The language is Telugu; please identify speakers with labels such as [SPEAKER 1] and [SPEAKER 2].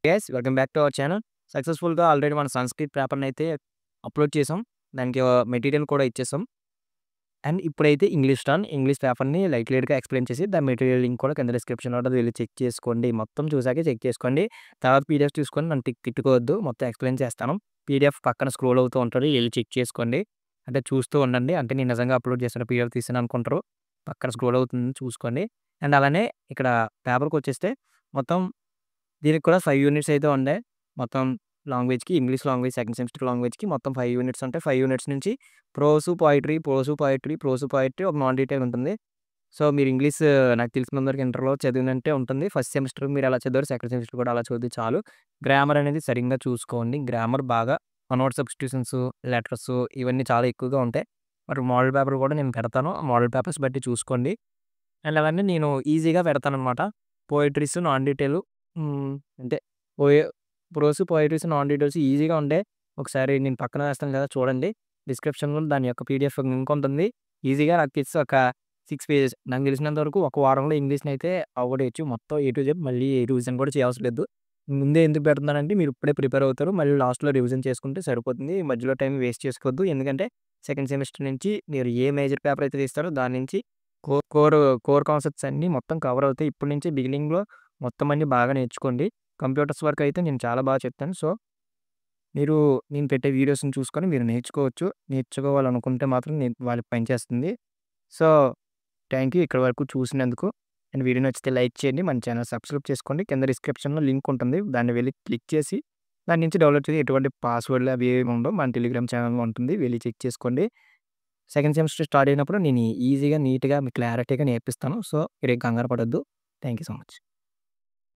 [SPEAKER 1] Guys welcome back to our channel. సక్సెస్‌ఫుల్‌గా ఆల్రెడీ మన సంస్కృత్ పేపర్‌నైతే అప్‌లోడ్ చేసాం. దానికి మెటీరియల్ కూడా ఇచ్చేసాం. అండ్ ఇప్పుడైతే ఇంగ్లీష్ పేపర్‌ని లైట్‌గా ఎక్స్‌ప్లెయిన్ చేసి దాని మెటీరియల్ లింక్ కూడా కింద డిస్క్రిప్షన్‌లో ఉంటది. వెళ్లి చెక్ చేసుకోండి. మొత్తం చూసాకే చెక్ చేసుకోండి. తర్వాత పీడిఎఫ్ చూసుకొని నన్ను తిట్టుకోవద్దు. మొత్తం ఎక్స్‌ప్లెయిన్ చేస్తాను. పీడిఎఫ్ పక్కన స్క్రోల్ అవుతూ ఉంటది. ఎళ్లి చెక్ చేసుకోండి. అంటే చూస్తూ ఉండండి. అంటే నేను నిజంగా అప్‌లోడ్ చేశాను పీడిఎఫ్ తీసాను అనుకుంటారు. పక్కన స్క్రోల్ అవుతుంది చూసుకోండి. అండ్ అలానే ఇక్కడ పేపర్‌కొచ్చేస్తే మొత్తం దీనికి కూడా 5 యూనిట్స్ అయితే ఉన్నాయి. మొత్తం లాంగ్వేజ్‌కి ఇంగ్లీష్ లాంగ్వేజ్ సెకండ్ సెమిస్టర్ లాంగ్వేజ్‌కి మొత్తం 5 యూనిట్స్ ఉంటాయి. 5 యూనిట్స్ నుంచి ప్రోసు, పోయెట్రీ ఒక నాన్ డీటెయిల్ ఉంటుంది. సో, మీరు ఇంగ్లీష్ నాకు తెలిసినంత వరకు ఇంటర్‌లో చదివినట్టే ఉంటుంది. ఫస్ట్ సెమిస్టర్ మీరు ఎలా చదివారో సెకండ్ సెమిస్టర్ కూడా అలా చదివితే చాలు. గ్రామర్ అనేది సరింగా చూసుకోండి. గ్రామర్ బాగా వర్డ్ సబ్‌స్టిట్యూషన్స్, లెటర్స్ ఇవన్నీ చాలా ఎక్కువగా ఉంటాయి. మరి మోడల్ పేపర్ కూడా నేను పెడతాను. మోడల్ పేపర్స్ బట్టి చూసుకోండి. అండ్ అవన్నీ నేను ఈజీగా పెడతాననమాట. పోయెట్రీస్, నాన్ డీటెయిల్ హ్మ్. అంటే పోయె పోయెట్రీస్, నాన్ డీటెయిల్స్ ఈజీగా ఉంటాయి. ఒకసారి నేను పక్కన వేస్తాను కదా చూడండి. డిస్క్రిప్షన్‌లో దాని యొక్క పీడీఎఫ్ లింక్ ఉంటుంది. ఈజీగా నాకు తెలిసి ఒక 6 పేజెస్ నాకు తెలిసినంత వరకు ఒక వారంలో ఇంగ్లీష్‌నైతే అవ్వడేయొచ్చు. మొత్తం ఏ టు జెడ్ మళ్ళీ రివిజన్ కూడా చేయవసరం లేదు. ముందే ఎందుకు పెడుతున్నానంటే మీరు ఇప్పుడే ప్రిపేర్ అవుతారు. మళ్ళీ లాస్ట్‌లో రివిజన్ చేసుకుంటే సరిపోతుంది. మధ్యలో టైం వేస్ట్ చేసుకోవద్దు. ఎందుకంటే సెకండ్ సెమిస్టర్ నుంచి మీరు ఏ మేజర్ పేపర్ అయితే తీస్తారో దాని నుంచి కో కోర్ కోర్ కాన్సెప్ట్స్ అన్నీ మొత్తం కవర్ అవుతాయి. ఇప్పటి నుంచి బిగినింగ్‌లో మొత్తం అన్నీ బాగా నేర్చుకోండి. కంప్యూటర్స్ వరకు అయితే నేను చాలా బాగా చెప్తాను. సో, మీరు నేను పెట్టే వీడియోస్‌ని చూసుకొని మీరు నేర్చుకోవచ్చు. నేర్చుకోవాలనుకుంటే మాత్రం వాళ్ళకి పనిచేస్తుంది. సో, థాంక్ యూ ఇక్కడి వరకు చూసినందుకు. అండ్ వీడియో నచ్చితే లైక్ చేయండి. మన ఛానల్ సబ్స్క్రైబ్ చేసుకోండి. కింద డిస్క్రిప్షన్‌లో లింక్ ఉంటుంది. దాన్ని వెళ్లి క్లిక్ చేసి దాని నుంచి డౌన్‌లోడ్ చేసి ఎటువంటి పాస్వర్డ్‌లు అవి ఏమి ఉండవు. మన టెలిగ్రామ్ ఛానెల్ ఉంటుంది. వెళ్లి చెక్ చేసుకోండి. సెకండ్ సెమిస్టర్ స్టార్ట్ అయినప్పుడు నేను ఈజీగా, నీట్‌గా మీకు క్లారిటీగా నేర్పిస్తాను. సో, మీరేం కంగారు పడొద్దు. Thank you so much.